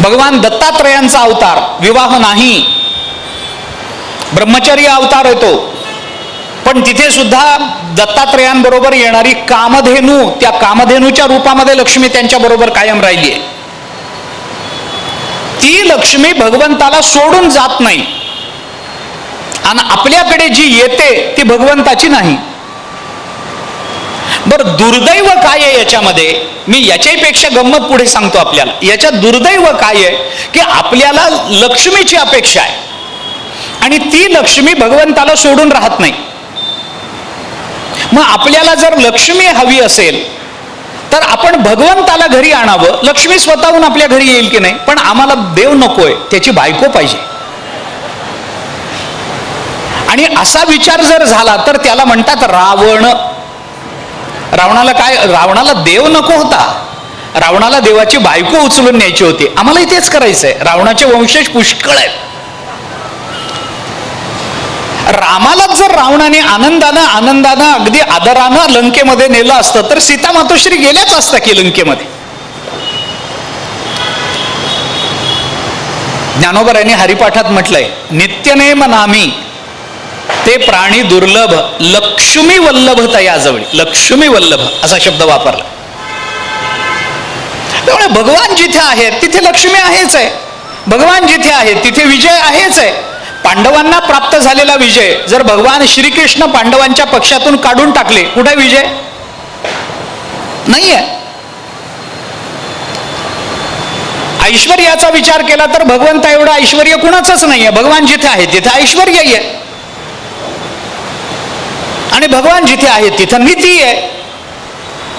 भगवान दत्तात्रयांचा अवतार, विवाह नाही, ब्रह्मचर्य अवतार येतो, पण तिथे सुद्धा दत्तात्रयांबरोबर येणारी कामधेनू, त्या कामधेनूच्या रूपामध्ये लक्ष्मी त्यांच्या बरोबर कायम राहिली आहे. ती लक्ष्मी भगवंताला सोडून जात नाही आणि आपल्याकडे जी येते ती भगवंताची नाही. बरं, दुर्दैव काय आहे याच्यामध्ये? मी याच्याही पेक्षा गंमत पुढे सांगतो आपल्याला. याच्यात दुर्दैव काय आहे की आपल्याला लक्ष्मीची अपेक्षा आहे आणि ती लक्ष्मी भगवंताला सोडून राहत नाही. मग आपल्याला जर लक्ष्मी हवी असेल तर आपण भगवंताला घरी आणावं. लक्ष्मी स्वतःहून आपल्या घरी येईल की नाही, पण आम्हाला देव नकोय, त्याची बायको पाहिजे. आणि असा विचार जर झाला तर त्याला म्हणतात रावण. रावणाला काय? रावणाला देव नको होता, रावणाला देवाची बायको उचलून न्यायची होती. आम्हालाही तेच करायचंय. रावणाचे वंशज पुष्कळ आहेत. रामाला जर रावणाने आनंदानं अगदी आदरानं लंकेमध्ये नेलं असतं तर सीता मातोश्री गेल्याच असता की लंकेमध्ये. ज्ञानोबरायांनी हरिपाठात म्हटलंय, नित्यनेम नामी ते प्राणी दुर्लभ, लक्ष्मी वल्लभ तयाजवळी. लक्ष्मी वल्लभ असा शब्द वापरला. त्यामुळे भगवान जिथे आहेत तिथे लक्ष्मी आहेच आहे, भगवान जिथे आहेत तिथे विजय आहेच आहे. पांडवांना प्राप्त झालेला विजय जर भगवान श्रीकृष्ण पांडवांच्या पक्षातून काढून टाकले, कुठे विजय? नाहीये. ऐश्वर्याचा विचार केला तर भगवंता एवढं ऐश्वर्य कुणाचंच नाहीये. भगवान जिथे आहे तिथे ऐश्वर्य आहे आणि भगवान जिथे आहे तिथं नीती आहे.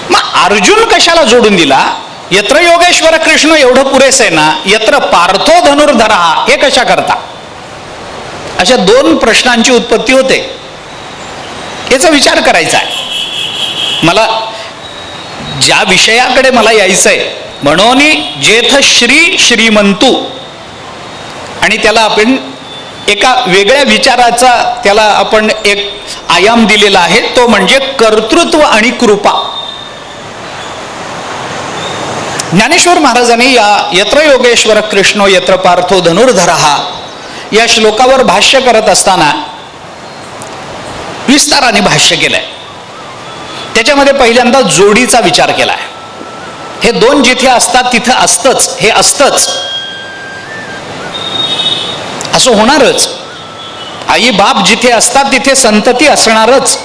मग अर्जुन कशाला जोडून दिला? यत्र योगेश्वर कृष्ण एवढं पुरेस आहे ना, यत्र पार्थो धनुर्धरा हे कशा करता? अशा दोन प्रश्नांची उत्पत्ती होते. याचा विचार करायचा आहे मला. ज्या विषयाकडे मला यायचंय म्हणून जेथ श्री श्रीमंतू, आणि त्याला आपण एका वेगळ्या विचाराचा त्याला आपण एक आयाम दिलेला आहे, तो म्हणजे कर्तृत्व आणि कृपा. ज्ञानेश्वर महाराजांनी या यत्र योगेश्वर कृष्णो यत्र पार्थो धनुर्धरहा या श्लोकावर भाष्य करत असताना विस्ताराने भाष्य केलंय. त्याच्यामध्ये पहिल्यांदा जोडीचा विचार केलाय. हे दोन जिथे असतात तिथे असतंच, हे असतंच, असं होणारच. आई बाप जिथे असतात तिथे संतती असणारच.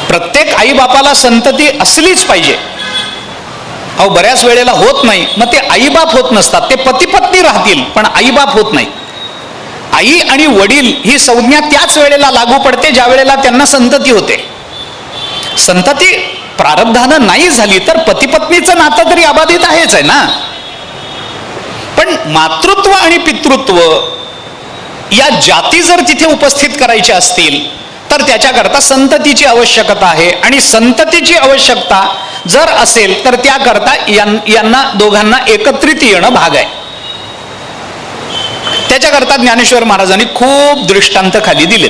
प्रत्येक आई बापाला संतती असलीच पाहिजे. अहो, बऱ्याच वेळेला होत नाही, मग ते आईबाप होत नसतात, ते पती पत्नी राहतील पण आईबाप होत नाही. आई आणि वडील ही संज्ञा त्याच वेळेला लागू पडते ज्या वेळेला त्यांना संतती होते. संतती प्रारब्धानं नाही झाली तर पती पत्नीचं नातं तरी अबाधित आहेच आहे ना. पण मातृत्व आणि पितृत्व या जाती जर तिथे उपस्थित करायच्या असतील तर त्याच्याकरता संततीची आवश्यकता आहे. आणि संततीची आवश्यकता जर असेल तर त्याकरता यांना दोघांना एकत्रित येणं भाग आहे. त्याच्याकरता ज्ञानेश्वर महाराजांनी खूप दृष्टांत खाली दिले.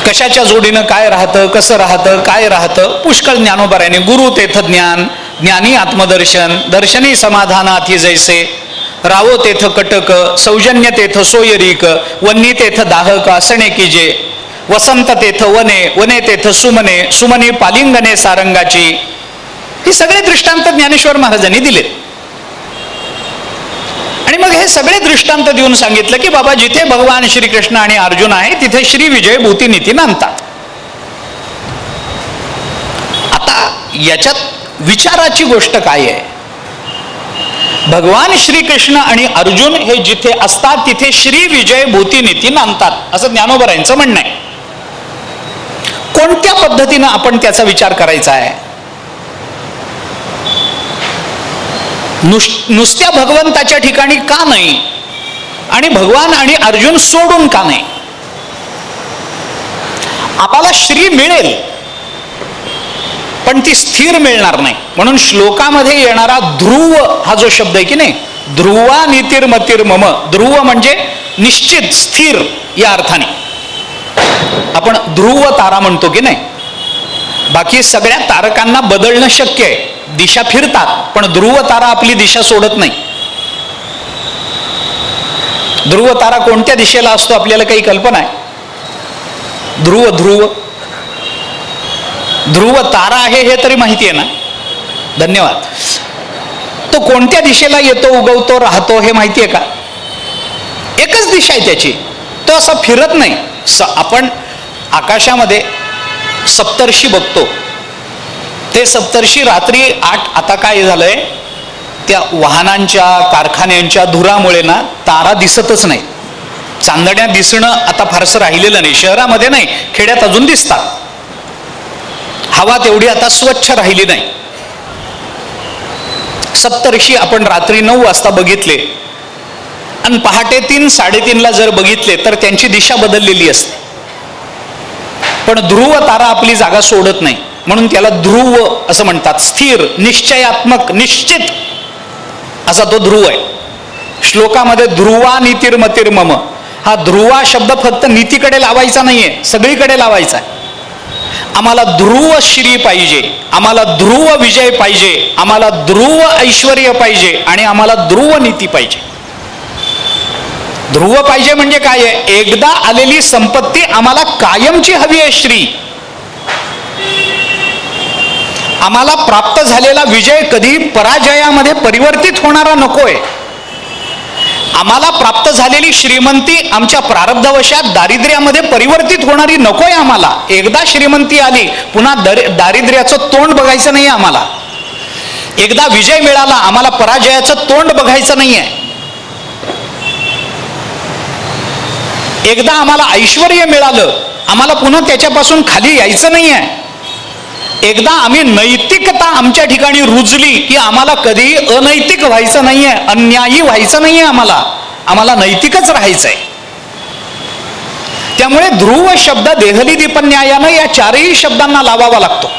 कशाच्या जोडीनं काय राहतं, कसं राहतं, काय राहतं, पुष्कळ ज्ञानोबरायांनी. गुरु तेथ ज्ञान, ज्ञानी आत्मदर्शन, दर्शनी समाधानाथी जैसे, रावो तेथ कटक, सौजन्य तेथ सोयरीक, वन्नी तेथ दाहक असणे कीजे, वसंत तेथ वने, वने तेथ सुमने, सुमनी पालिंगने सारंगाची. हे सगळे दृष्टांत ज्ञानेश्वर महाराजांनी दिले. आणि मग हे सगळे दृष्टांत देऊन सांगितलं की बाबा जिथे भगवान श्रीकृष्ण आणि अर्जुन आहे तिथे श्री विजय भूती नीती नांदतात. आता याच्यात विचाराची गोष्ट काय आहे? भगवान श्रीकृष्ण आणि अर्जुन हे जिथे असतात तिथे श्री विजय भूती नीती नांदतात असं ज्ञानोबरायांचं म्हणणं आहे. कोणत्या पद्धतीनं आपण त्याचा विचार करायचा आहे? नुसत्या भगवंताच्या ठिकाणी का नाही आणि भगवान आणि अर्जुन सोडून का नाही? आपल्याला श्री मिळेल पण ती स्थिर मिळणार नाही. म्हणून श्लोकामध्ये येणारा ध्रुव हा जो शब्द आहे की नाही, ध्रुवा नीतिर्मतीर मम, ध्रुव म्हणजे निश्चित स्थिर या अर्थाने. आपण ध्रुव तारा म्हणतो की नाही, बाकी सगळ्या तारकांना बदलणं शक्य आहे, दिशा फिरतात, पण ध्रुव तारा आपली दिशा सोडत नाही. ध्रुव तारा कोणत्या दिशेला असतो आपल्याला काही कल्पना आहे? ध्रुव ध्रुव ध्रुव तारा आहे हे तरी माहिती आहे ना? धन्यवाद. तो कोणत्या दिशेला येतो, उगवतो, राहतो हे माहिती आहे का? एकच दिशा आहे त्याची, तो असा फिरत नाही. आपण आकाशामध्ये सप्तर्षी बघतो, ते सप्तर्षी रात्री 8, आता काय झालंय, त्या वाहनांच्या कारखान्यांच्या धुरामुळे ना तारा दिसतच नाही. चांदण्या दिसणं आता फारसं राहिलेलं नाही. शहरामध्ये नाही, खेड्यात अजून दिसतात. हवा तेवढी आता स्वच्छ राहिली नाही. सप्तर्षी आपण रात्री 9 वाजता बघितले आणि पहाटे 3, 3:30ला जर बघितले तर त्यांची दिशा बदललेली असते. पण ध्रुव तारा आपली जागा सोडत नाही, म्हणून त्याला ध्रुव असं म्हणतात. स्थिर, निश्चयात्मक, निश्चित असा तो ध्रुव आहे. श्लोकामध्ये ध्रुवा नीतिर्मतिर्मम, हा ध्रुवा शब्द फक्त नीतीकडे लावायचा नाहीये, सगळीकडे लावायचा आहे. आम्हाला ध्रुव श्री पाहिजे, आम्हाला ध्रुव विजय पाहिजे, आम्हाला ध्रुव ऐश्वर्य पाहिजे आणि आम्हाला ध्रुव नीती पाहिजे. ध्रुव पाहिजे म्हणजे काय आहे? एकदा आलेली संपत्ती आम्हाला कायमची हवी आहे श्री. आम्हाला प्राप्त झालेला विजय कधी पराजयामध्ये परिवर्तित होणारा नकोय. आम्हाला प्राप्त झालेली श्रीमंती आमच्या प्रारब्धवशात दारिद्र्यामध्ये परिवर्तित होणारी नकोय. आम्हाला एकदा श्रीमंती आली, पुन्हा दारिद्र्याचं तोंड बघायचं नाही आम्हाला. एकदा विजय मिळाला, आम्हाला पराजयाचं तोंड बघायचं नाहीये. एकदा आम्हाला ऐश्वर्य मिळालं, आम्हाला पुन्हा त्याच्यापासून खाली यायचं नाहीये. एकदा आम्ही नैतिकता आमच्या ठिकाणी रुजली की आम्हाला कधी अनैतिक व्हायचं नाहीये, अन्यायी व्हायचं नाहीये. आम्हाला नैतिकच राहायचंय. त्यामुळे ध्रुव शब्द देहली दीपन्यायानं या 4ही शब्दांना लावावा लागतो.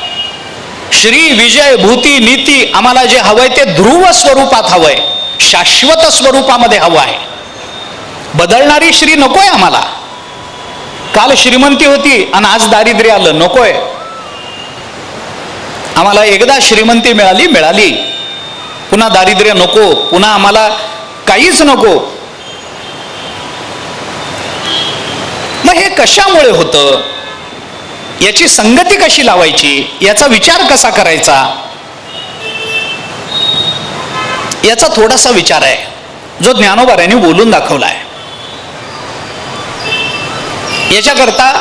श्री, विजय, भूती, नीती आम्हाला जे हवंय ते ध्रुव स्वरूपात हवंय, शाश्वत स्वरूपामध्ये हवं आहे. बदलणारी श्री नकोय आम्हाला. काल श्रीमंती होती आणि आज दारिद्र्य आलं, नकोय आम्हाला. एकदा श्रीमंती मिळाली, पुन्हा दारिद्र्य नको, पुन्हा आम्हाला काहीच नको. मग हे कशामुळे होतं? याची संगती कशी लावायची, याचा विचार कसा करायचा, याचा थोडासा विचार आहे जो ज्ञानोबांनी बोलून दाखवला आहे. याच्याकरता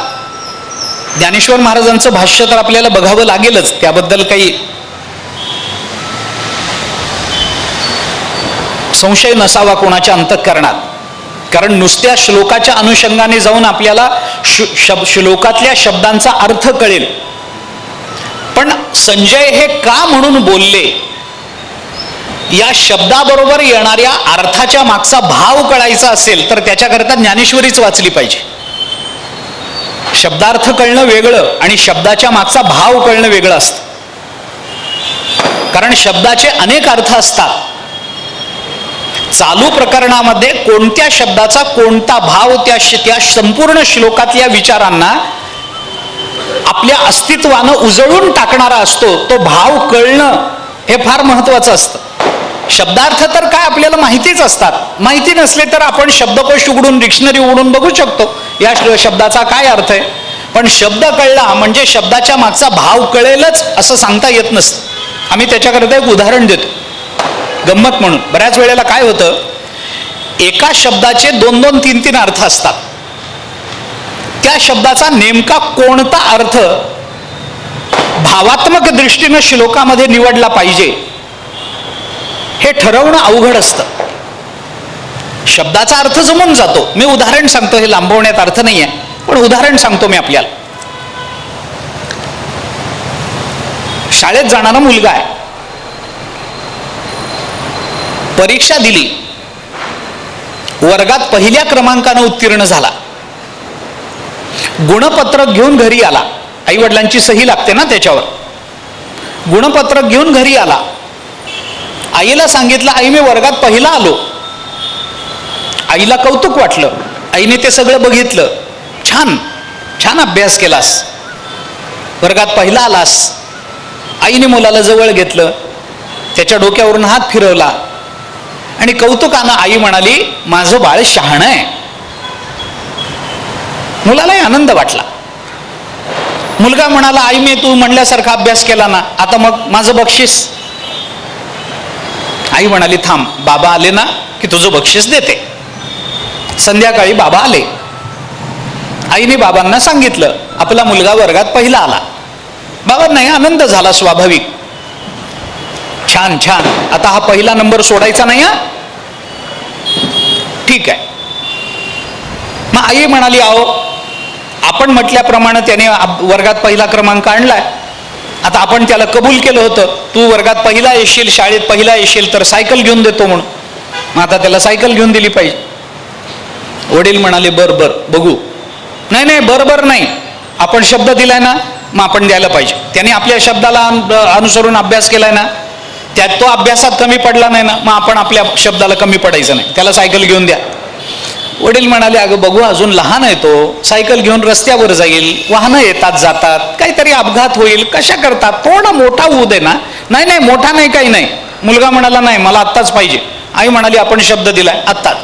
ज्ञानेश्वर महाराजांचं भाष्य तर आपल्याला बघावं लागेलच, त्याबद्दल काही संशय नसावा कोणाच्या अंतःकरणात. कारण नुसत्या श्लोकाच्या अनुषंगाने जाऊन आपल्याला श्लोकातल्या शब्दांचा अर्थ कळेल. पण संजय हे का म्हणून बोलले, या शब्दाबरोबर येणाऱ्या अर्थाच्या मागचा भाव कळायचा असेल तर त्याच्याकरता ज्ञानेश्वरीच वाचली पाहिजे. शब्दार्थ कळणं वेगळं आणि शब्दाच्या मागचा भाव कळणं वेगळं असतं. कारण शब्दाचे अनेक अर्थ असतात. चालू प्रकरणामध्ये कोणत्या शब्दाचा कोणता भाव त्या संपूर्ण श्लोकातल्या विचारांना आपल्या अस्तित्वानं उजळून टाकणारा असतो. तो भाव कळणं हे फार महत्वाचं असतं. शब्दार्थ तर काय आपल्याला माहितीच असतात, माहिती नसले तर आपण शब्दकोश उघडून, डिक्शनरी उघडून बघू शकतो या शब्दाचा काय अर्थ आहे. पण शब्द कळला म्हणजे शब्दाच्या मागचा भाव कळेलच असं सांगता येत नसतं. आम्ही त्याच्याकरता एक उदाहरण देतो गंमत म्हणून. बऱ्याच वेळेला काय होतं, एका शब्दाचे 2-2, 3-3 अर्थ असतात. त्या शब्दाचा नेमका कोणता अर्थ भावात्मक दृष्टीनं श्लोकामध्ये निवडला पाहिजे हे ठरवणं अवघड असतं. शब्दाचा अर्थ जमून जातो. मी उदाहरण सांगतो, हे लांबवण्यात अर्थ नाही आहे, पण उदाहरण सांगतो मी आपल्याला. शाळेत जाणारा मुलगा आहे, परीक्षा दिली, वर्गात पहिल्या क्रमांकानं उत्तीर्ण झाला, गुणपत्रक घेऊन घरी आला. आई वडिलांची सही लागते ना त्याच्यावर. गुणपत्रक घेऊन घरी आला. आईला सांगितलं, आई मी वर्गात पहिला आलो. आईला कौतुक वाटलं. आईने ते सगळं बघितलं. छान छान अभ्यास केलास. वर्गात पहिला आलास. आईने मुलाला जवळ घेतलं, त्याच्या डोक्यावरून हात फिरवला आणि कौतुकानं आई म्हणाली, माझं बाळ शहाणं आहे. मुलालाही आनंद वाटला. मुलगा म्हणाला, आई मी तू म्हणल्यासारखा अभ्यास केला ना, आता मग माझं बक्षीस. आई म्हणाली, थांब, बाबा आले ना की तुझं बक्षीस देते. संध्याकाळी बाबा आले. आईने बाबांना सांगितलं, आपला मुलगा वर्गात पहिला आला. बाबांनाही आनंद झाला स्वाभाविक. छान छान, आता हा पहिला नंबर सोडायचा नाही हा. ठीक आहे. मग आई म्हणाली, अहो आपण म्हटल्याप्रमाणे त्याने वर्गात पहिला क्रमांक आणलाय, आता आपण त्याला कबूल केलं होतं, तू वर्गात पहिला येशील, शाळेत पहिला येशील तर सायकल घेऊन देतो म्हणून. मग आता त्याला सायकल घेऊन दिली पाहिजे. वडील म्हणाले, बर बर बघू. नाही नाही, बरोबर नाही, आपण शब्द दिलाय ना, मग आपण द्यायला पाहिजे. त्याने आपल्या शब्दाला अनुसरून अभ्यास केलाय ना, त्यात तो अभ्यासात कमी पडला नाही ना, मग आपण आपल्या शब्दाला कमी पडायचं नाही, त्याला सायकल घेऊन द्या. वडील म्हणाले, अगं बघू, अजून लहान आहे तो, सायकल घेऊन रस्त्यावर जाईल, वाहनं येतात जातात, काहीतरी अपघात होईल, कशा करतात, थोडा मोठा होऊ दे ना. नाही नाही, मोठा नाही, काही नाही. मुलगा म्हणाला, नाही मला आत्ताच पाहिजे. आई म्हणाली, आपण शब्द दिलाय आत्ताच.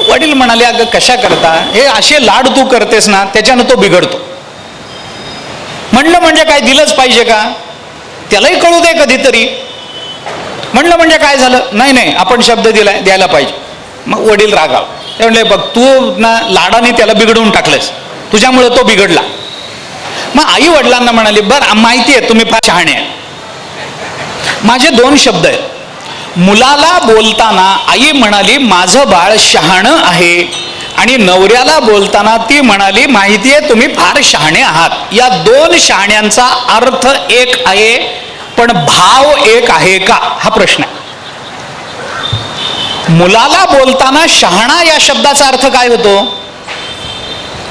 वडील म्हणाले, अगं कशा करता, हे असे लाड तू करतेस ना, त्याच्यानं तो बिघडतो. म्हणलं म्हणजे काय, दिलंच पाहिजे का, त्यालाही कळू दे कधीतरी. म्हणलं म्हणजे काय झालं, नाही नाही आपण शब्द दिलाय, द्यायला पाहिजे. मग वडील रागाव, ते म्हणले, बघ तू ना लाडाने त्याला बिघडवून टाकलंस, तुझ्यामुळे तो बिघडला. मग आई वडिलांना म्हणाली, बरं माहिती आहे तुम्ही फार शहाणे आहे. माझे 2 शब्द आहेत. मुलाला बोलताना आई म्हणाली, माझं बाळ शहाणं आहे, आणि नवऱ्याला बोलताना ती म्हणाली, माहिती आहे तुम्ही फार शहाणे आहात. या 2 शहाण्यांचा अर्थ एक आहे, पण भाव एक आहे का, हा प्रश्न आहे. मुलाला बोलताना शहाणा या शब्दाचा अर्थ काय होतो,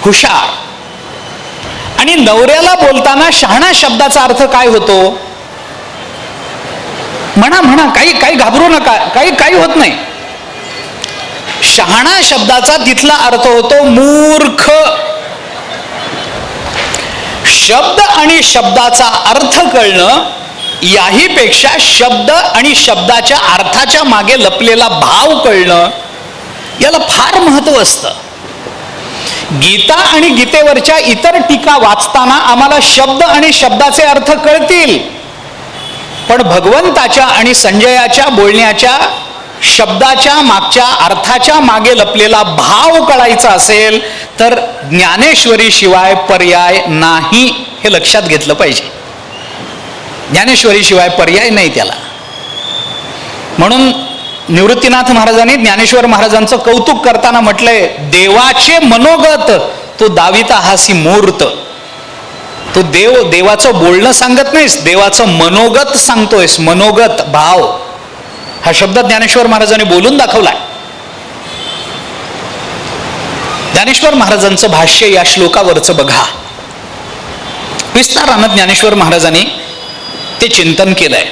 हुशार. आणि नवऱ्याला बोलताना शहाणा शब्दाचा अर्थ काय होतो, म्हणा म्हणा, काही घाबरू नका, काही होत नाही. शहाणा शब्दाचा तिथला अर्थ होतो मूर्ख. शब्द आणि शब्दाचा अर्थ कळणं याही पेक्षा शब्द आणि शब्दाच्या अर्थाच्या मागे लपलेला भाव कळणं, याला फार महत्व असतं. गीता आणि गीतेवरच्या इतर टीका वाचताना आम्हाला शब्द आणि शब्दाचे अर्थ कळतील, पण भगवंताच्या आणि संजयाच्या बोलण्याच्या शब्दाच्या मागच्या अर्थाच्या मागे लपलेला भाव कळायचा असेल तर ज्ञानेश्वरी शिवाय पर्याय नाही, हे लक्षात घेतलं पाहिजे. ज्ञानेश्वरी शिवाय पर्याय नाही त्याला. म्हणून निवृत्तीनाथ महाराजांनी ज्ञानेश्वर महाराजांचं कौतुक करताना म्हटलंय, देवाचे मनोगत तो दाविता हासी मूर्त. तो देवाचं बोलणं सांगत नाहीस, देवाचं मनोगत सांगतोयस. मनोगत, भाव, हा शब्द ज्ञानेश्वर महाराजांनी बोलून दाखवलाय. ज्ञानेश्वर महाराजांचं भाष्य या श्लोकावरचं बघा. विस्तारानं ज्ञानेश्वर महाराजांनी ते चिंतन केलंय.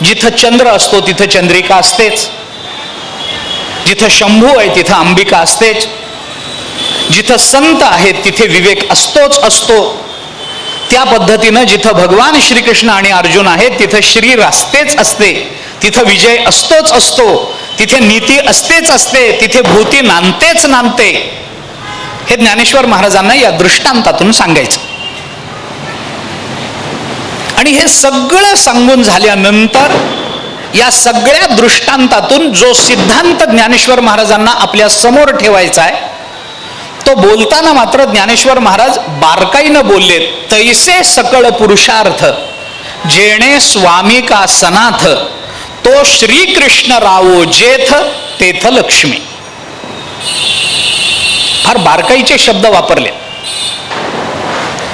जिथं चंद्र असतो तिथं चंद्रिका असतेच, जिथं शंभू आहे तिथं अंबिका असतेच, जिथं संत आहेत तिथे विवेक असतोच असतो. त्या पद्धतीनं जिथं भगवान श्रीकृष्ण आणि अर्जुन आहेत तिथं श्रीर असतेच असते, तिथं विजय असतोच असतो, तिथे नीती असतेच असते, तिथे भूती नांदतेच नांदते. हे ज्ञानेश्वर महाराजांना या दृष्टांतातून सांगायचं. आणि हे सगळं सांगून झाल्यानंतर या सगळ्या दृष्टांतातून जो सिद्धांत ज्ञानेश्वर महाराजांना आपल्या समोर ठेवायचा आहे, तो बोलताना मात्र ज्ञानेश्वर महाराज बारकाईनं बोलले. तैसे सकळ पुरुषार्थ जेणे स्वामी का सनाथ, तो श्रीकृष्ण रावो जेथ तेथ लक्ष्मी. फार बारकाईचे शब्द वापरले.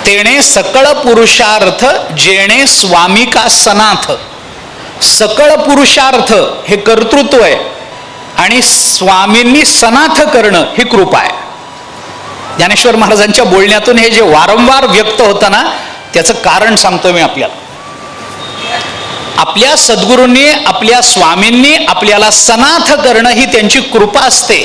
तेणे सकळ पुरुषार्थ जेणे स्वामी का सनाथ. सकळ पुरुषार्थ हे कर्तृत्व आहे आणि स्वामींनी सनाथ करणं ही कृपा आहे. ज्ञानेश्वर महाराजांच्या बोलण्यातून हे जे वारंवार व्यक्त होतं ना, त्याचं कारण सांगतो मी आपल्याला. आपल्या सद्गुरूंनी, आपल्या स्वामींनी आपल्याला सनाथ करणं ही त्यांची कृपा असते.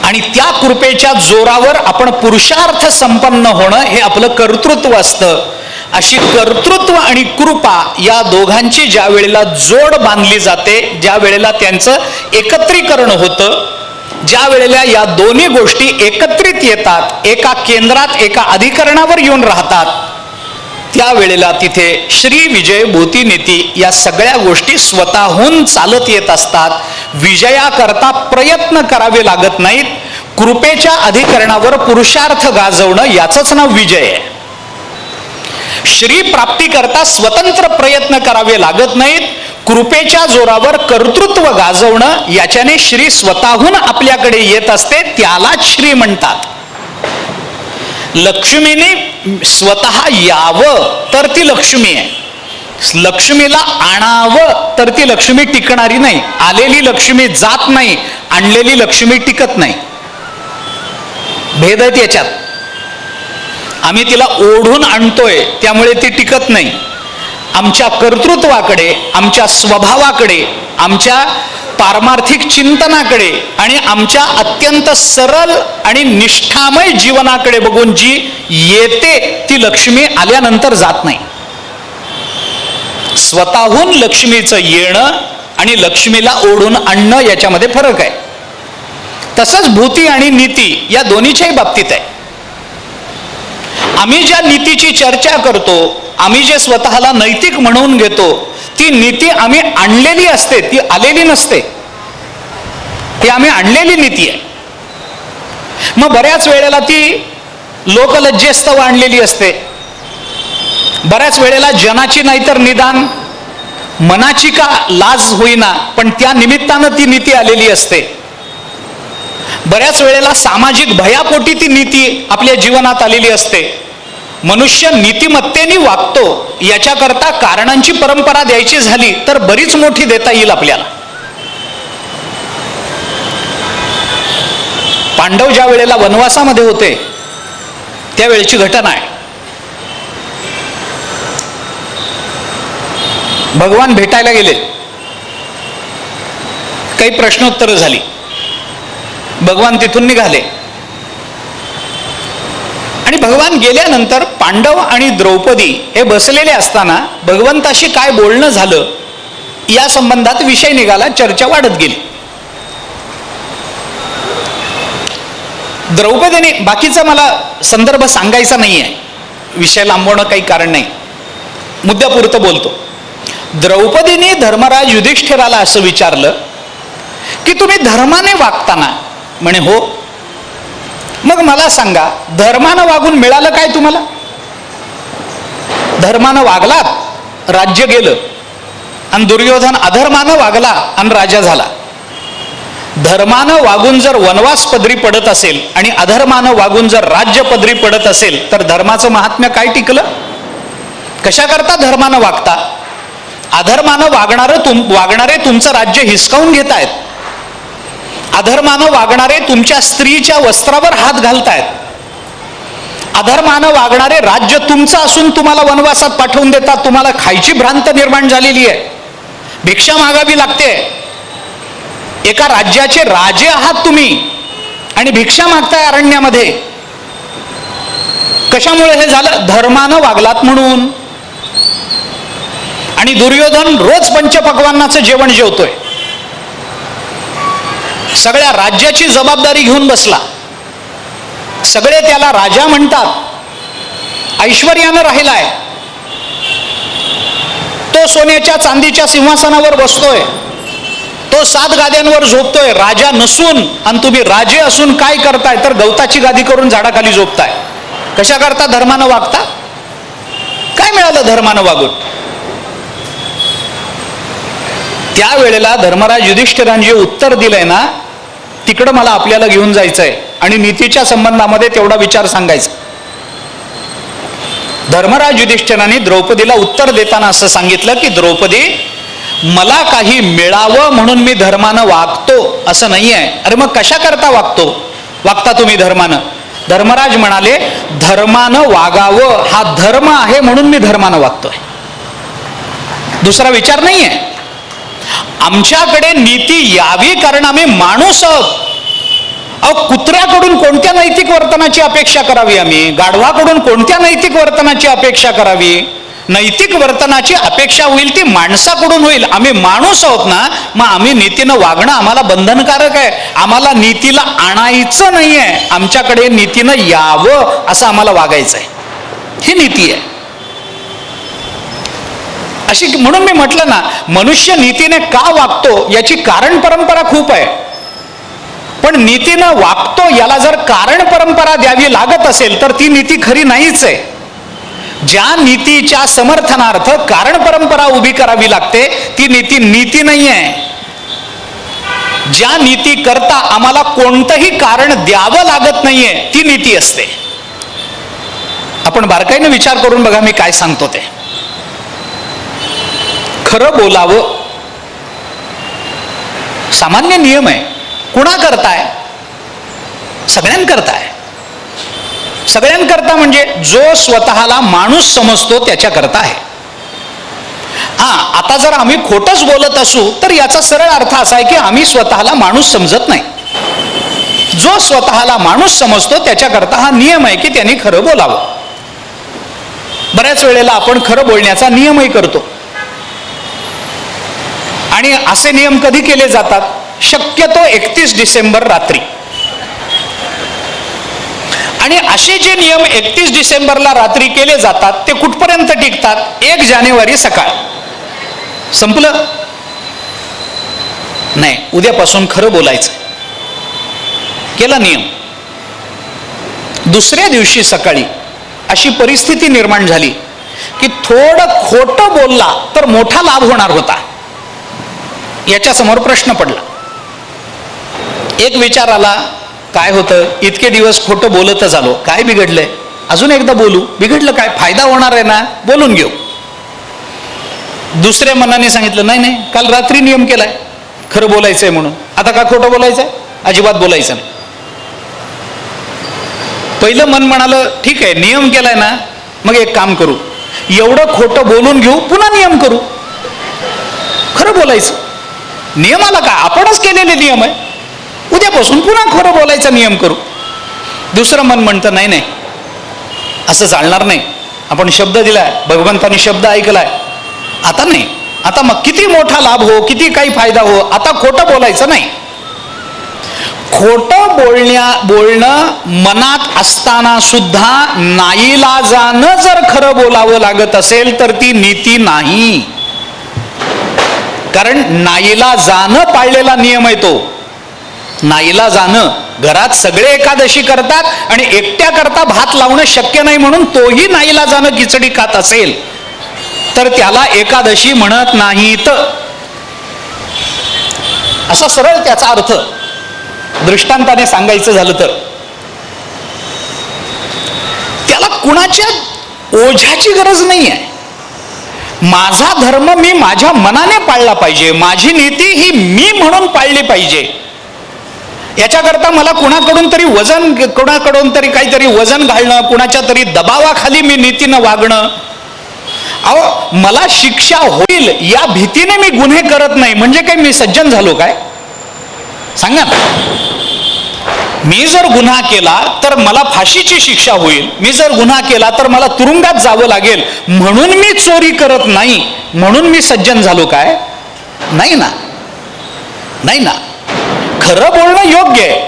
आणि त्या कृपेच्या जोरावर आपण पुरुषार्थ संपन्न होणं हे आपलं कर्तृत्व असतं. अशी कर्तृत्व आणि कृपा या दोघांची ज्या वेळेला जोड बांधली जाते, ज्या वेळेला त्यांचं एकत्रीकरण होतं, ज्या वेळेला या दोन्ही गोष्टी एकत्रित येतात, एका केंद्रात एका अधिकरणावर येऊन राहतात, त्यावेळेला तिथे श्री विजय भूती नीती या सगळ्या गोष्टी स्वतःहून चालत येत असतात. विजयाकरता प्रयत्न करावे लागत नाहीत. कृपेच्या अधिकरणावर पुरुषार्थ गाजवणं याचंच नाव विजय आहे. श्री प्राप्तीकरता स्वतंत्र प्रयत्न करावे लागत नाहीत. कृपेच्या जोरावर कर्तृत्व गाजवणं याच्याने श्री स्वतःहून आपल्याकडे येत असते, त्यालाच श्री म्हणतात. लक्ष्मीने स्वतः यावं तर ती लक्ष्मी आहे. लक्ष्मीला आणावं तर ती लक्ष्मी टिकणारी नाही. आलेली लक्ष्मी जात नाही, आणलेली लक्ष्मी टिकत नाही. भेद आहेत याच्यात. आम्ही तिला ओढून आणतोय त्यामुळे ती टिकत नाही. आमच्या कर्तृत्वाकडे, आमच्या स्वभावाकडे, आमच्या पारमार्थिक चिंतनाकडे आणि आमच्या अत्यंत सरळ आणि निष्ठामय जीवनाकडे बघून जी येते ती लक्ष्मी आल्यानंतर जात नाही. स्वतःहून लक्ष्मीचं येणं आणि लक्ष्मीला ओढून आणणं याच्यामध्ये फरक आहे. तसंच भूती आणि नीती या दोन्हीच्याही बाबतीत आहे. आम्ही ज्या नीतीची चर्चा करतो, आम्ही जे स्वतःला नैतिक म्हणून घेतो, ती नीती आम्ही आणलेली असते, ती आलेली नसते. ती आम्ही आणलेली नीती आहे. मग बऱ्याच वेळेला ती लोकलज्जेस्तव आणलेली असते. बऱ्याच वेळेला जनाची नाहीतर निदान मनाची का लाज होईना, पण त्या निमित्तानं ती नीती आलेली असते. बऱ्याच वेळेला सामाजिक भयापोटी ती नीती आपल्या जीवनात आलेली असते. मनुष्य नीतिमत्तेने वागतो याच्याकरता कारणांची परंपरा द्यायची झाली तर बरीच मोठी देता येईल आपल्याला. पांडव ज्या वेळेला वनवासामध्ये होते त्यावेळेची घटना आहे. भगवान भेटायला गेले, काही प्रश्नोत्तरं झाली, भगवान तिथून निघाले आणि भगवान गेल्यानंतर पांडव आणि द्रौपदी हे बसलेले असताना भगवंताशी काय बोलणं झालं या संबंधात विषय निघाला, चर्चा वाढत गेली. द्रौपदीने, बाकीचा मला संदर्भ सांगायचा नाही आहे, विषय लांबवणं काही कारण नाही, मुद्द्यापुरतं बोलतो. द्रौपदीने धर्मराज युधिष्ठिराला असं विचारलं की तुम्ही धर्माने वागताना, म्हणे हो. मग मला सांगा, धर्मानं वागून मिळालं काय तुम्हाला? धर्मानं वागलात, राज्य गेलं, आणि दुर्योधन अधर्मानं वागला आणि राजा झाला. धर्मानं वागून जर वनवास पदरी पडत असेल आणि अधर्मानं वागून जर राज्य पदरी पडत असेल तर धर्माचं महात्म्य काय टिकलं? कशा करता धर्मानं वागता? अधर्मानं वागणारे तुमचं राज्य हिसकावून घेत आहेत. अधर्मानं वागणारे तुमच्या स्त्रीच्या वस्त्रावर हात घालतायत. अधर्मानं वागणारे राज्य तुमचं असून तुम्हाला वनवासात पाठवून देतात. तुम्हाला खायची भ्रांत निर्माण झालेली आहे, भिक्षा मागावी लागते. एका राज्याचे राजे आहात तुम्ही आणि भिक्षा मागताय अरण्यामध्ये. कशामुळे हे झालं? धर्मानं वागलात म्हणून. आणि दुर्योधन रोज पंचपक्वान्नाचं जेवण जेवतोय, सगळ्या राज्याची जबाबदारी घेऊन बसला, सगळे त्याला राजा म्हणतात, ऐश्वर्यानं राहिलाय, तो सोन्याच्या चांदीच्या सिंहासनावर बसतोय, तो 7 गाद्यांवर झोपतोय, राजा नसून. आणि तुम्ही राजे असून काय करताय तर गवताची गादी करून झाडाखाली झोपताय. कशा करता? धर्मानं वागता. काय मिळालं धर्मानं वागून? त्यावेळेला धर्मराज युधिष्ठिरांनी जे उत्तर दिलंय ना, तिकडं मला आपल्याला घेऊन जायचंय आणि नीतीच्या संबंधामध्ये तेवढा विचार सांगायचा. धर्मराज युधिष्ठिरांनी द्रौपदीला उत्तर देताना असं सांगितलं की द्रौपदी, मला काही मिळावं म्हणून मी धर्मानं वागतो असं नाही आहे. अरे मग कशा करता वागता तुम्ही धर्मानं? धर्मराज म्हणाले, धर्मानं वागावं हा धर्म आहे म्हणून मी धर्मानं वागतोय, दुसरा विचार नाही आहे. आमच्याकडे नीती यावी कारण आम्ही माणूस आहोत. अहो, कुत्र्याकडून कोणत्या नैतिक वर्तनाची अपेक्षा करावी आम्ही? गाढवाकडून कोणत्या नैतिक वर्तनाची अपेक्षा करावी? नैतिक वर्तनाची अपेक्षा होईल ती माणसाकडून होईल. आम्ही माणूस आहोत ना, मग आम्ही नीतीनं वागणं आम्हाला बंधनकारक आहे. आम्हाला नीतीला आणायचं नाहीये, आमच्याकडे नीतीनं यावं असं आम्हाला वागायचं आहे. ही नीती आहे. अशी म्हणून मी म्हटलं ना, मनुष्य नीतीने का वागतो याची कारण परंपरा खूप आहे. पण नीतीनं वागतो याला जर कारण परंपरा द्यावी लागत असेल तर ती नीती खरी नाहीच आहे. ज्या नीतीच्या समर्थनार्थ कारण परंपरा उभी करावी लागते ती नीती नाही आहे. ज्या नीती करता आम्हाला कोणतंही कारण द्यावं लागत नाहीये ती नीती असते. आपण बारकाईने विचार करून बघा मी काय सांगतो ते. खरं बोलावं सामान्य नियम आहे. कुणा करताय? सगळ्यांकरता आहे. सगळ्यांकरता म्हणजे जो स्वतःला माणूस समजतो त्याच्या करता आहे. आता जर आम्ही खोटंच बोलत असू तर याचा सरळ अर्थ असा आहे की आम्ही स्वतःला माणूस समजत नाही. जो स्वतःला माणूस समजतो त्याच्याकरता हा नियम आहे की त्यांनी खरं बोलावं. बऱ्याच वेळेला आपण खरं बोलण्याचा नियमही करतो. आणि असे नियम कधी केले जातात? शक्यतो 31 डिसेंबर रात्री. आणि असे जे नियम 31 डिसेंबरला रात्री केले जातात ते कुठपर्यंत टिकतात? 1 जानेवारी सकाळ. संपलं? नाही, उद्यापासून खरं बोलायचं. केला नियम. दुसऱ्या दिवशी सकाळी अशी परिस्थिती निर्माण झाली की थोडं खोटं बोलला तर मोठा लाभ होणार होता. याच्या समोर प्रश्न पडला. एक विचार आला, काय होतं, इतके दिवस खोटं बोलतच आलो, काय बिघडलंय? अजून एकदा बोलू. बिघडलं काय? फायदा होणार आहे ना, बोलून घेऊ. दुसऱ्या मनाने सांगितलं, नाही नाही, काल रात्री नियम केलाय खरं बोलायचंय म्हणून, आता का खोटं बोलायचंय? अजिबात बोलायचं नाही. पहिलं मन म्हणालं, ठीक आहे नियम केलाय ना, मग एक काम करू, एवढं खोटं बोलून घेऊ, पुन्हा नियम करू, खरं बोलायचं. नियमाला काय, आपणच केलेले नियम आहे, उद्यापासून पुन्हा खरं बोलायचा नियम करू. दुसरं मन म्हणतं, नाही नाही असं चालणार नाही, आपण शब्द दिलाय, भगवंतानी शब्द ऐकलाय, आता नाही, आता मग किती मोठा लाभ हो, किती काही फायदा हो, आता खोटं बोलायचं नाही. खोटं बोलणं मनात असताना सुद्धा नाईलाजानं जर खरं बोलावं लागत असेल तर ती नीती नाही. कारण नाईलाजानं पाळलेला नियम आहे तो. नाईलाजानं घरात सगळे एकादशी करतात आणि एकट्या करता भात लावणं शक्य नाही म्हणून तोही नाईलाजानं खिचडी खात असेल तर त्याला एकादशी म्हणत नाहीत. असा सरळ त्याचा अर्थ दृष्टांताने सांगायचं झालं तर त्याला कुणाच्या ओझ्याची गरज नाही आहे. माझा धर्म मी माझ्या मनाने पाळला पाहिजे, माझी नीती ही मी म्हणून पाळली पाहिजे. याच्याकरता मला कुणाकडून तरी काहीतरी वजन घालणं, कुणाच्या तरी दबावाखाली मी नीतीनं वागणं, अहो मला शिक्षा होईल या भीतीने मी गुन्हे करत नाही म्हणजे काय मी सज्जन झालो काय? सांगा ना. मी जर गुन्हा केला तर मला फाशीची शिक्षा होईल, मी जर गुन्हा केला तर मला तुरुंगात जावं लागेल म्हणून मी चोरी करत नाही म्हणून मी सज्जन झालो काय? नाही ना, नाही ना. खरं बोलणं योग्य आहे.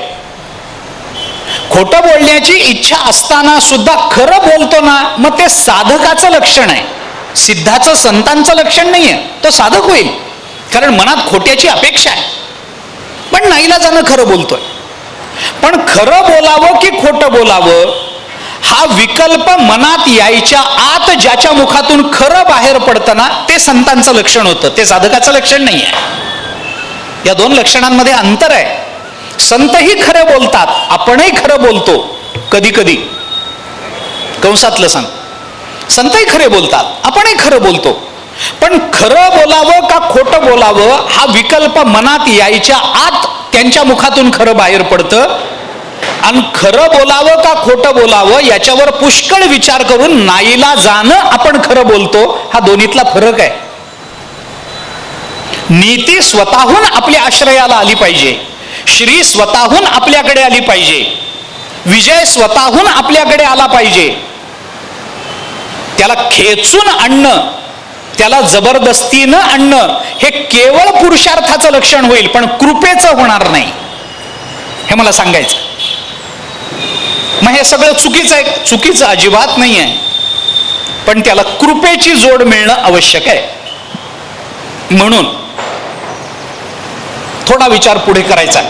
खोटं बोलण्याची इच्छा असताना सुद्धा खरं बोलतो ना, मग ते साधकाचं लक्षण आहे, सिद्धाचं संतांचं लक्षण नाहीये. तो साधक होईल कारण मनात खोट्याची अपेक्षा आहे, पण नाईलाजानं खरं बोलतोय. पण खरं बोलावं की खोटं बोलावं हा विकल्प मनात यायच्या आत ज्याच्या मुखातून खरं बाहेर पडतं ना, ते संतांचं लक्षण होतं, ते साधकाचं लक्षण नाही आहे. या दोन लक्षणांमध्ये अंतर आहे. संतही खरं बोलतात, आपणही खरं बोलतो कधी कधी, कंसातलं सांग. संतही खरे बोलतात, आपणही खरं बोलतो, पण खरं बोलावं का खोटं बोलावं हा विकल्प मनात यायच्या आत त्यांच्या मुखातून खरं बाहेर पडतं. आणि खरं बोलावं का खोटं बोलावं याच्यावर पुष्कळ विचार करून नाईलाजानं आपण खरं बोलतो. हा दोन्हीतला फरक आहे. नीती स्वतःहून आपल्या आश्रयाला आली पाहिजे. श्री स्वतःहून आपल्याकडे आली पाहिजे, विजय स्वतःहून आपल्याकडे आला पाहिजे. त्याला खेचून आणणं, त्याला जबरदस्तीनं आणणं हे केवळ पुरुषार्थाचं लक्षण होईल, पण कृपेचं होणार नाही, हे मला सांगायचं. मग हे सगळं चुकीचं आहे? चुकीचं अजिबात नाही आहे, पण त्याला कृपेची जोड मिळणं आवश्यक आहे. म्हणून थोडा विचार पुढे करायचा.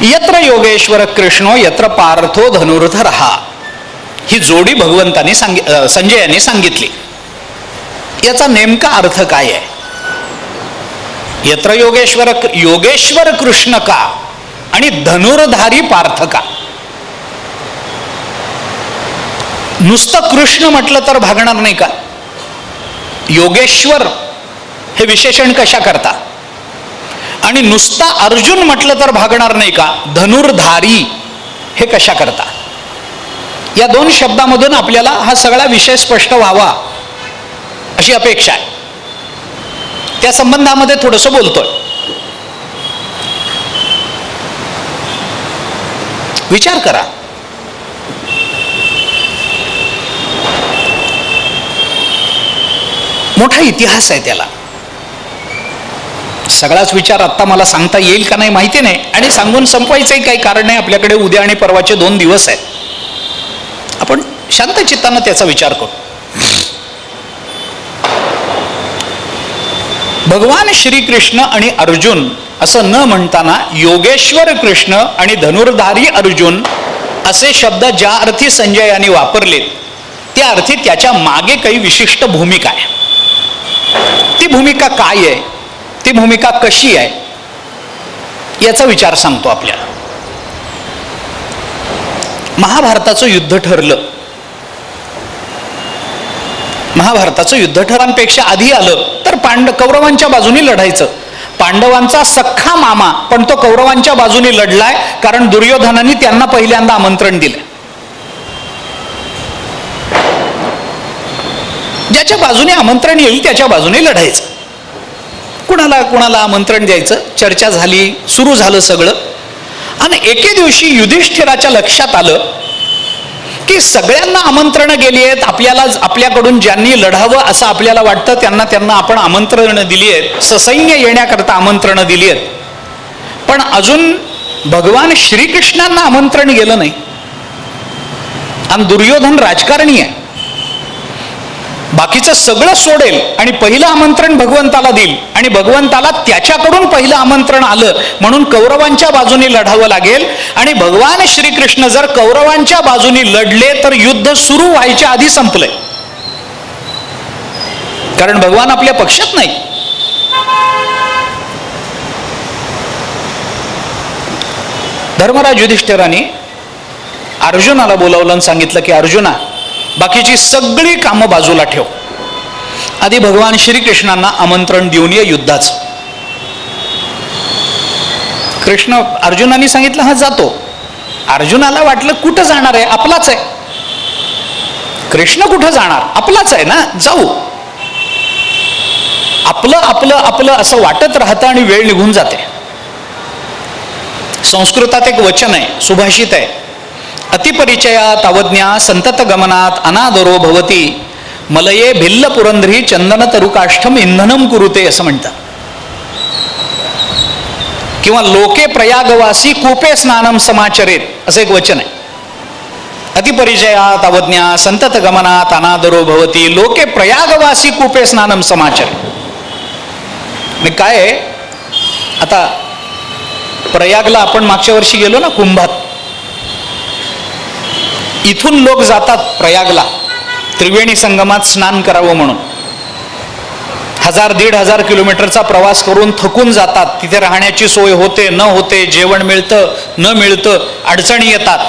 यत्र योगेश्वर कृष्णो यत्र पार्थो धनुर्धरहा, ही जोडी भगवंतांनी संजयाने सांगितली. याचा नेमका अर्थ काय आहे? यत्र योगेश्वर, योगेश्वर कृष्ण का आणि धनुर्धारी पार्थ का? नुसतं कृष्ण म्हटलं तर भागणार नाही का? योगेश्वर हे विशेषण कशा करता? आणि नुसता अर्जुन म्हटलं तर भागणार नाही का? धनुर्धारी हे कशा करता? या दोन शब्दामधून आपल्याला हा सगळा विषय स्पष्ट व्हावा अशी अपेक्षा आहे. त्या संबंधामध्ये थोडंसं बोलतोय. विचार करा, मोठा इतिहास आहे त्याला. सगळाच विचार आत्ता मला सांगता येईल का नाही माहिती नाही, आणि सांगून संपवायचंही काही कारण नाही. आपल्याकडे उद्या आणि परवाचे 2 दिवस आहेत. आपण शांत चित्तानं त्याचा विचार करू. भगवान श्रीकृष्ण आणि अर्जुन असं न म्हणताना योगेश्वर कृष्ण आणि धनुर्धारी अर्जुन असे शब्द ज्या अर्थी संजयाने वापरलेत, त्या अर्थी त्याच्या मागे काही विशिष्ट भूमिका आहे. ती भूमिका काय आहे, ती भूमिका कशी आहे, याचा विचार सांगतो आपल्याला. महाभारताचं युद्ध ठरलं. महाभारताचं युद्ध ठरांपेक्षा आधी आलं तर कौरवांच्या बाजूने लढायचं. पांडवांचा सख्खा मामा पण तो कौरवांच्या बाजूने लढलाय, कारण दुर्योधनाने त्यांना पहिल्यांदा आमंत्रण दिलं. ज्याच्या बाजूने आमंत्रण येईल त्याच्या बाजूने लढायचं. कुणाला कुणाला आमंत्रण द्यायचं, चर्चा झाली, सुरू झालं सगळं. आणि एके दिवशी युधिष्ठिराच्या लक्षात आलं की सगळ्यांना आमंत्रण गेली आहेत, आपल्याकडून ज्यांनी लढावं असं आपल्याला वाटतं त्यांना आपण आमंत्रण दिली आहेत, ससैन्य येण्याकरता आमंत्रण दिली आहेत, पण अजून भगवान श्रीकृष्णांना आमंत्रण गेलं नाही. आणि दुर्योधन राजकारणी आहे, बाकीचं सगळं सोडेल आणि पहिलं आमंत्रण भगवंताला देईल, आणि भगवंताला त्याच्याकडून पहिलं आमंत्रण आलं म्हणून कौरवांच्या बाजूने लढावं लागेल. आणि भगवान श्रीकृष्ण जर कौरवांच्या बाजूने लढले तर युद्ध सुरू व्हायच्या आधी संपलंय, कारण भगवान आपल्या पक्षात नाही. धर्मराज युधिष्ठिराने अर्जुनाला बोलावलं आणि सांगितलं की अर्जुना, बाकीची सगळी कामं बाजूला ठेव, आधी भगवान श्रीकृष्णांना आमंत्रण देऊन ये युद्धाचं. अर्जुनाने सांगितलं हा जातो. अर्जुनाला वाटलं कुठं जाणार आहे, आपलाच आहे. कृष्ण कुठं जाणार, आपलाच आहे ना, जाऊ. आपलं आपलं आपलं असं वाटत राहतं आणि वेळ निघून जाते. संस्कृतात एक वचन आहे, सुभाषित आहे, अतिपरिचयात अवज्ञा संतत गमनात अनादरो भवती मलये भिल्ल पुरंदरी चंदन तरुकाष्ठम इंधनम कुरुते असं म्हणतात. किंवा लोके प्रयागवासी कूपे स्नानम समाचरेत असं एक वचन आहे. अतिपरिचयात अवज्ञा संतत गमनात अनादरो भवती लोके प्रयागवासी कूपे स्नानम समाचरेत. काय आहे, आता प्रयागला आपण मागच्या वर्षी गेलो ना कुंभात, इथून लोक जातात प्रयागला त्रिवेणी संगमात स्नान करावं म्हणून. 1000-1500 किलोमीटरचा प्रवास करून थकून जातात. तिथे राहण्याची सोय होते न होते, जेवण मिळतं न मिळतं, अडचणी येतात.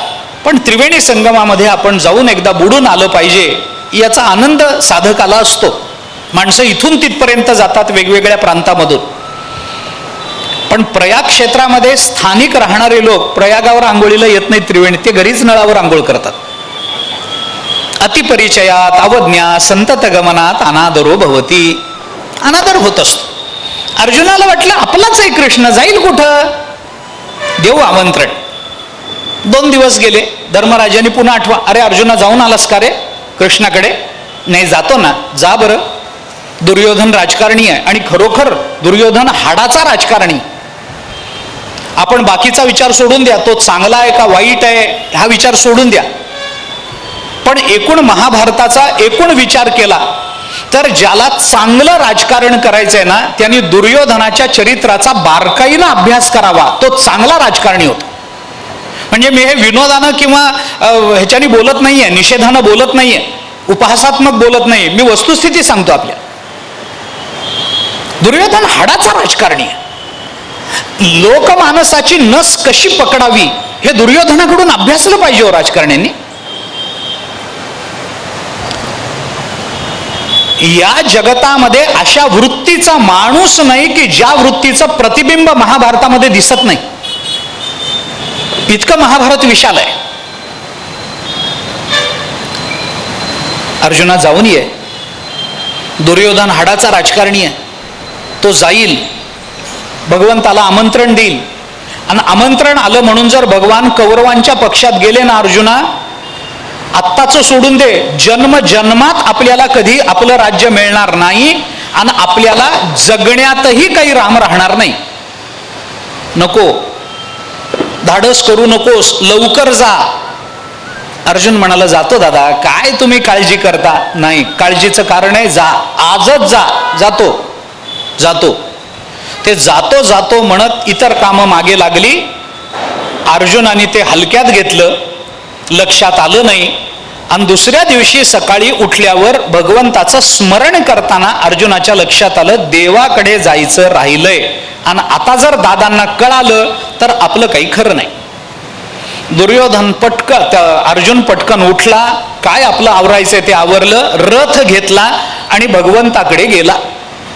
पण त्रिवेणी संगमामध्ये आपण जाऊन एकदा बुडून आलं पाहिजे याचा आनंद साधकाला असतो. माणसं इथून तिथपर्यंत जातात वेगवेगळ्या प्रांतामधून. पण प्रयाग क्षेत्रामध्ये स्थानिक राहणारे लोक प्रयागावर आंघोळीला येत नाहीत त्रिवेणी, ते घरीच नळावर आंघोळ करतात. अतिपरिचयात अवज्ञा संतत गमनात अनादरो भवती, अनादर होत असतो. अर्जुनाला वाटलं आपलाच आहे कृष्ण, जाईल कुठं, देऊ आमंत्रण. 2 दिवस गेले. धर्मराजाने पुन्हा आठवा, अरे अर्जुना जाऊन आलास का रे कृष्णाकडे? नाही जातो ना. जा बरं. दुर्योधन राजकारणी आहे आणि खरोखर दुर्योधन हाडाचा राजकारणी. आपण बाकीचा विचार सोडून द्या, तो चांगला आहे का वाईट आहे हा विचार सोडून द्या, पण एकूण महाभारताचा एकूण विचार केला तर ज्याला चांगलं राजकारण करायचंय ना त्यांनी दुर्योधनाच्या चरित्राचा बारकाईनं अभ्यास करावा, तो चांगला राजकारणी होता. म्हणजे मी हे विनोदानं किंवा ह्याच्यानी बोलत नाहीये, निषेधानं बोलत नाहीये, उपहासात्मक बोलत नाही, मी वस्तुस्थिती सांगतो आपल्या. दुर्योधन हाडाचा राजकारणी आहे. लोकमानसाची नस कशी पकडावी हे दुर्योधनाकडून अभ्यासलं पाहिजे हो राजकारण्यांनी. या जगतामध्ये अशा वृत्तीचा माणूस नाही की ज्या वृत्तीचं प्रतिबिंब महाभारतामध्ये दिसत नाही. इतकं महाभारत विशाल आहे. अर्जुना जाऊन ये. दुर्योधन हाडाचा राजकारणी आहे, तो जाईल, भगवंताला आमंत्रण देईल. आणि आमंत्रण आलं म्हणून जर भगवान कौरवांच्या पक्षात गेले ना अर्जुना, आत्ताच सोडून दे, जन्म जन्मात आपल्याला कधी आपलं राज्य मिळणार नाही आणि आपल्याला जगण्यातही काही राम राहणार नाही. नको, धाडस करू नकोस, लवकर जा. अर्जुन म्हणाला, जातो दादा, काय तुम्ही काळजी करता? नाही, काळजीचं कारण आहे, जा, आजच जा. जातो जातो. ते जातो जातो म्हणत इतर कामं मागे लागली. अर्जुनाने ते हलक्यात घेतलं, लक्षात आलं नाही. आणि दुसऱ्या दिवशी सकाळी उठल्यावर भगवंताचं स्मरण करताना अर्जुनाच्या लक्षात आलं देवाकडे जायचं राहिलंय. आणि आता जर दादांना कळालं तर आपलं काही खरं नाही. दुर्योधन अर्जुन पटकन उठला, काय आपलं आवरायचंय ते आवरलं, रथ घेतला आणि भगवंताकडे गेला.